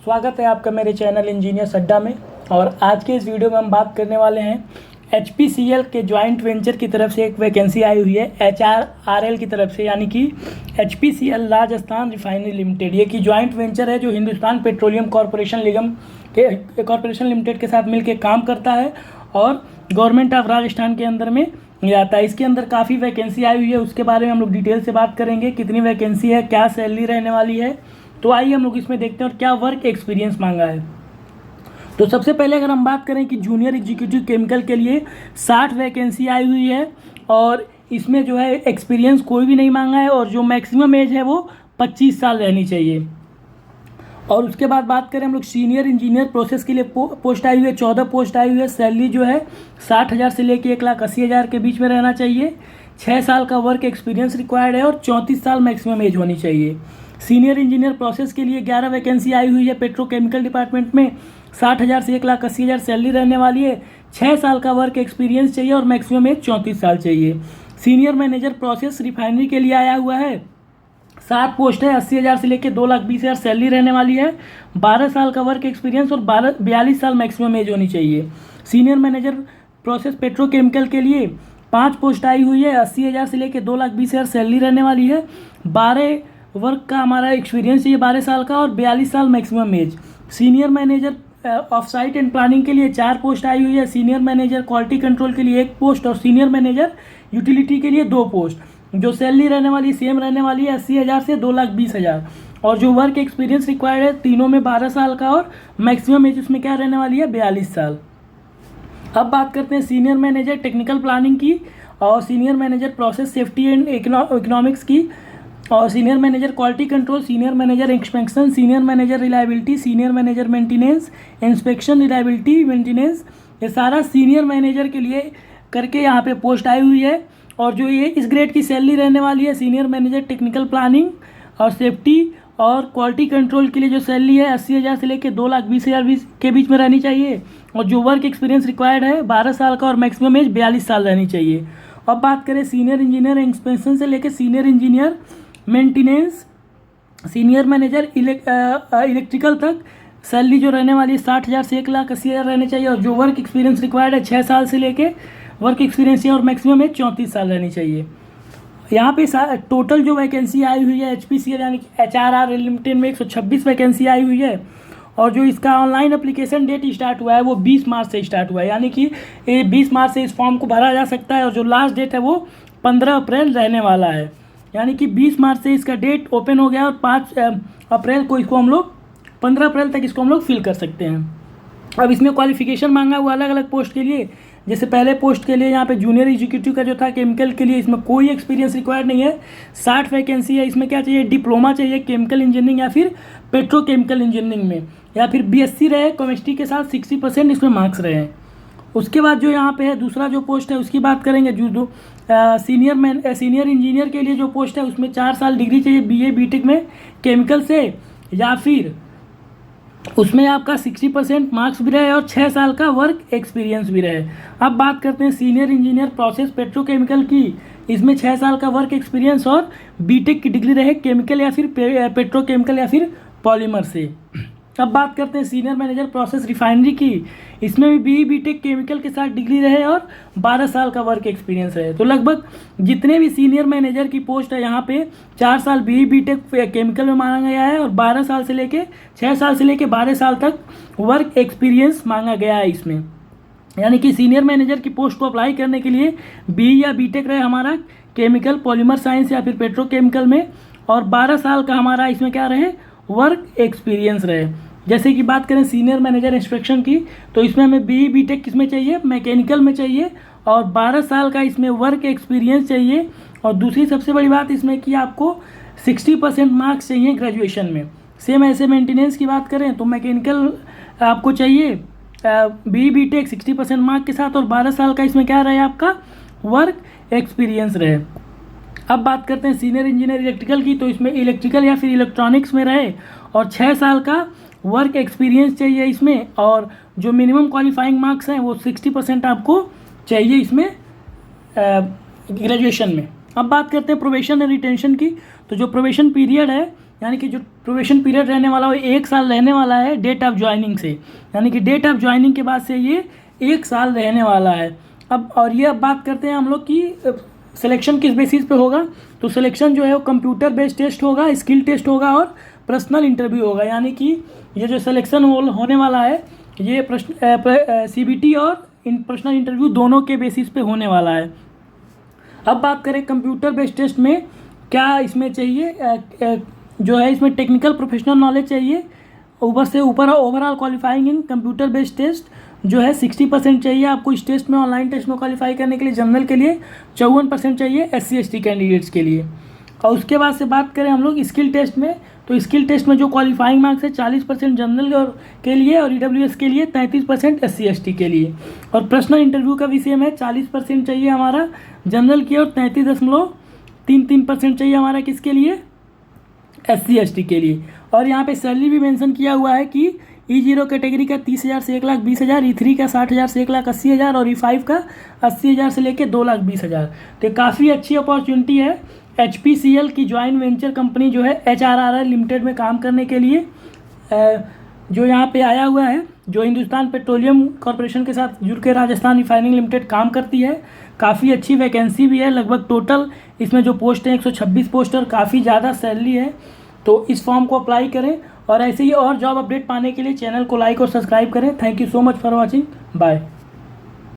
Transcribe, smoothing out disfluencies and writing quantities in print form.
स्वागत है आपका मेरे चैनल इंजीनियर अड्डा में। और आज के इस वीडियो में हम बात करने वाले हैं HPCL के जॉइंट वेंचर की तरफ से एक वैकेंसी आई हुई है HRRL की तरफ से, यानी कि HPCL राजस्थान रिफाइनरी लिमिटेड। ये की जॉइंट वेंचर है जो हिंदुस्तान पेट्रोलियम कॉरपोरेशन लिमिटेड के साथ मिलकर काम करता है और गवर्नमेंट ऑफ राजस्थान के अंदर में आता है। इसके अंदर काफ़ी वैकेंसी आई हुई है, उसके बारे में हम लोग डिटेल से बात करेंगे। कितनी वैकेंसी है, क्या सैलरी रहने वाली है, तो आइए हम लोग इसमें देखते हैं और क्या वर्क एक्सपीरियंस मांगा है। तो सबसे पहले अगर हम बात करें कि जूनियर एग्जीक्यूटिव केमिकल के लिए 60 वैकेंसी आई हुई है और इसमें जो है एक्सपीरियंस कोई भी नहीं मांगा है और जो मैक्सिमम एज है वो 25 साल रहनी चाहिए। और उसके बाद बात करें हम लोग सीनियर इंजीनियर प्रोसेस के लिए पोस्ट आई हुई है, 14 पोस्ट आई हुई है। सैलरी जो है 60,000 से लेकर 1,80,000 के बीच में रहना चाहिए। 6 साल का वर्क एक्सपीरियंस रिक्वायर्ड है और 34 साल मैक्सिमम एज होनी चाहिए। सीनियर इंजीनियर प्रोसेस के लिए 11 वैकेंसी आई हुई है पेट्रोकेमिकल डिपार्टमेंट में। 60,000 से 1,80,000 सैलरी रहने वाली है। 6 साल का वर्क एक्सपीरियंस चाहिए और मैक्सिमम एज 34 साल चाहिए। सीनियर मैनेजर प्रोसेस रिफाइनरी के लिए आया हुआ है, 7 पोस्ट है। 80,000 से लेकर 2,20,000 सैलरी रहने वाली है। 12 साल का वर्क एक्सपीरियंस और 42 साल मैक्सिमम एज होनी चाहिए। सीनियर मैनेजर प्रोसेस पेट्रोकेमिकल के लिए 5 पोस्ट आई हुई है। 80,000 से लेकर 2,20,000 सैलरी रहने वाली है। 12 वर्क का हमारा एक्सपीरियंस चाहिए 12 साल का और 42 साल maximum age. Senior manager of site and planning के लिए 4 पोस्ट आई हुई है। सीनियर मैनेजर क्वालिटी कंट्रोल के लिए 1 पोस्ट और सीनियर मैनेजर यूटिलिटी के लिए 2 पोस्ट। जो सैलरी रहने वाली सेम रहने वाली है 80,000 से 2,20,000 और जो वर्क एक्सपीरियंस रिक्वायर्ड है तीनों में 12 साल का और मैक्सिमम एज उसमें क्या रहने वाली है 42 साल। अब बात करते हैं सीनियर मैनेजर टेक्निकल प्लानिंग की और senior manager process safety and economics की और senior manager quality control, senior manager inspection, senior manager reliability, senior manager maintenance, inspection, reliability, maintenance, ये सारा सीनियर मैनेजर के लिए करके यहाँ पे पोस्ट आई हुई है। और जो ये इस ग्रेड की सैलरी रहने वाली है सीनियर मैनेजर टेक्निकल प्लानिंग और सेफ्टी और क्वालिटी कंट्रोल के लिए जो सैलरी है 80,000 से लेकर 2,20,000 के बीच में रहनी चाहिए। और जो वर्क एक्सपीरियंस रिक्वायर्ड है 12 साल का और मैक्सिमम एज 42 साल रहनी चाहिए। अब बात करें सीनियर इंजीनियर इंस्पेक्शन से लेकर senior engineer maintenance, senior manager electrical तक सैलरी जो रहने वाली है 60,000 से 1,80,000 रहने चाहिए। और जो वर्क एक्सपीरियंस रिक्वायर्ड है 6 साल से लेके वर्क एक्सपीरियंस है और मैक्सिमम है 34 साल रहनी चाहिए। यहाँ पे टोटल जो वैकेंसी आई हुई है HPCL यानी कि HRRL लिमिटेड में 126 वैकेंसी आई हुई है। और जो इसका ऑनलाइन एप्लीकेशन डेट स्टार्ट हुआ है वो 20 मार्च से स्टार्ट हुआ है, यानी कि 20 मार्च से इस फॉर्म को भरा जा सकता है। और जो लास्ट डेट है वो 15 अप्रैल रहने वाला है, यानी कि 20 मार्च से इसका डेट ओपन हो गया और 5 अप्रैल को इसको हम लोग 15 अप्रैल तक इसको हम लोग फिल कर सकते हैं। अब इसमें क्वालिफिकेशन मांगा हुआ अलग अलग पोस्ट के लिए। जैसे पहले पोस्ट के लिए यहाँ पे जूनियर एग्जीक्यूटिव का जो था केमिकल के लिए, इसमें कोई एक्सपीरियंस रिक्वायर्ड नहीं है। 60 वैकेंसी है। इसमें क्या चाहिए, डिप्लोमा चाहिए केमिकल इंजीनियरिंग या फिर पेट्रोकेमिकल इंजीनियरिंग में, या फिर BSc रहे केमिस्ट्री के साथ 60% इसमें मार्क्स रहे हैं। उसके बाद जो यहाँ पे है दूसरा जो पोस्ट है उसकी बात करेंगे। जो सीनियर इंजीनियर के लिए जो पोस्ट है उसमें 4 साल डिग्री चाहिए BA BTech में केमिकल से, या फिर उसमें आपका 60% मार्क्स भी रहे और 6 साल का वर्क एक्सपीरियंस भी रहे। अब बात करते हैं सीनियर इंजीनियर प्रोसेस पेट्रोकेमिकल की। इसमें 6 साल का वर्क एक्सपीरियंस और BTech की डिग्री रहे केमिकल या फिर पेट्रोकेमिकल या फिर पॉलीमर से। अब बात करते हैं सीनियर मैनेजर प्रोसेस रिफाइनरी की। इसमें भी BE BTech केमिकल के साथ डिग्री रहे और 12 साल का वर्क एक्सपीरियंस रहे। तो लगभग जितने भी सीनियर मैनेजर की पोस्ट है यहाँ पे 4 साल BE BTech केमिकल में मांगा गया है और 12 साल से लेके 6 साल से लेके 12 साल तक वर्क एक्सपीरियंस मांगा गया है इसमें। यानी कि सीनियर मैनेजर की पोस्ट को अप्लाई करने के लिए BE या BTech रहे हमारा केमिकल, पॉलीमर साइंस या फिर पेट्रोकेमिकल में, और 12 साल का हमारा इसमें क्या रहे, वर्क एक्सपीरियंस रहे। जैसे कि बात करें सीनियर मैनेजर इंस्पेक्शन की, तो इसमें हमें BE BTech किसमें चाहिए, मैकेनिकल में चाहिए और 12 साल का इसमें वर्क एक्सपीरियंस चाहिए। और दूसरी सबसे बड़ी बात इसमें कि आपको 60% मार्क्स चाहिए ग्रेजुएशन में। सेम ऐसे मेंटेनेंस की बात करें तो मैकेनिकल आपको चाहिए BE BTech 60% मार्क के साथ और 12 साल का इसमें क्या रहे, आपका वर्क एक्सपीरियंस रहे। अब बात करते हैं सीनियर इंजीनियर इलेक्ट्रिकल की, तो इसमें इलेक्ट्रिकल या फिर इलेक्ट्रॉनिक्स में रहे और 6 साल का वर्क एक्सपीरियंस चाहिए इसमें। और जो मिनिमम क्वालिफाइंग मार्क्स हैं वो 60% आपको चाहिए इसमें ग्रेजुएशन में। अब बात करते हैं प्रोबेशन और रिटेंशन की। तो जो प्रोबेशन पीरियड है यानी कि जो प्रोबेशन पीरियड रहने वाला है वो 1 साल रहने वाला है डेट ऑफ ज्वाइनिंग से, यानी कि डेट ऑफ ज्वाइनिंग के बाद से ये 1 साल रहने वाला है। अब बात करते हैं हम लोग की सिलेक्शन किस बेसिस पे होगा। तो सिलेक्शन जो है वो कंप्यूटर बेस्ड टेस्ट होगा, स्किल टेस्ट होगा और पर्सनल इंटरव्यू होगा। यानी कि ये जो सिलेक्शन होने वाला है ये CBT और पर्सनल इंटरव्यू दोनों के बेसिस पे होने वाला है। अब बात करें कंप्यूटर बेस्ड टेस्ट में क्या इसमें चाहिए, जो है इसमें टेक्निकल प्रोफेशनल नॉलेज चाहिए, ऊपर से ऊपर overall qualifying in computer based test जो है 60% चाहिए आपको इस टेस्ट में, ऑनलाइन टेस्ट में क्वालिफाई करने के लिए। जनरल के लिए 54% चाहिए SC/ST कैंडिडेट्स के लिए। और उसके बाद से बात करें हम लोग स्किल टेस्ट में, तो स्किल टेस्ट में जो क्वालिफाइंग मार्क्स है 40% जनरल के लिए और EWS के लिए, 33% SC/ST के लिए। और पर्सनल इंटरव्यू का विषय है 40% चाहिए हमारा जनरल की और 33.33% चाहिए हमारा किसके लिए, SC/ST के लिए। और यहाँ पे सैलरी भी मेंशन किया हुआ है कि E0 कैटेगरी का 30,000 से 1,20,000, E3 का 60,000 से 1,80,000 और E5 का 80,000 से लेके 2,20,000। तो काफ़ी अच्छी अपॉर्चुनिटी है HPCL की ज्वाइंट वेंचर कंपनी जो है HRRL लिमिटेड में काम करने के लिए, जो यहाँ पे आया हुआ है, जो हिंदुस्तान पेट्रोलियम कॉरपोरेशन के साथ जुड़ के राजस्थान रिफाइनिंग लिमिटेड काम करती है। काफ़ी अच्छी वैकेंसी भी है, लगभग टोटल इसमें जो पोस्ट है 126 पोस्ट और काफ़ी ज़्यादा सैलरी है। तो इस फॉर्म को अप्लाई करें और ऐसे ही और जॉब अपडेट पाने के लिए चैनल को लाइक और सब्सक्राइब करें। Thank you so much for watching, bye.